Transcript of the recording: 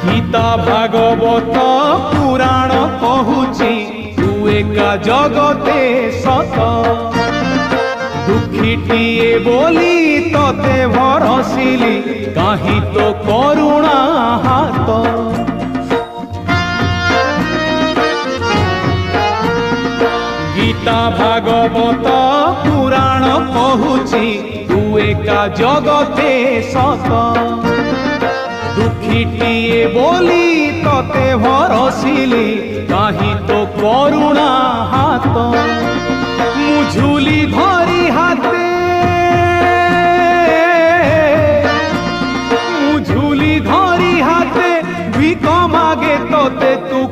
गीता भागवत पुराण कहूची तू एका जगते सत दुखीटिए बोली तते भरसिली काहि तो करुणा हाथ गीता भागवत पुराण कहूची तू एका जगते सत दुखीटिए बोली तते भरसिली काहि तो करुणा हाथ मुझुली धरी हाथे मुझुली धरी हाथे भिक मागे तते तू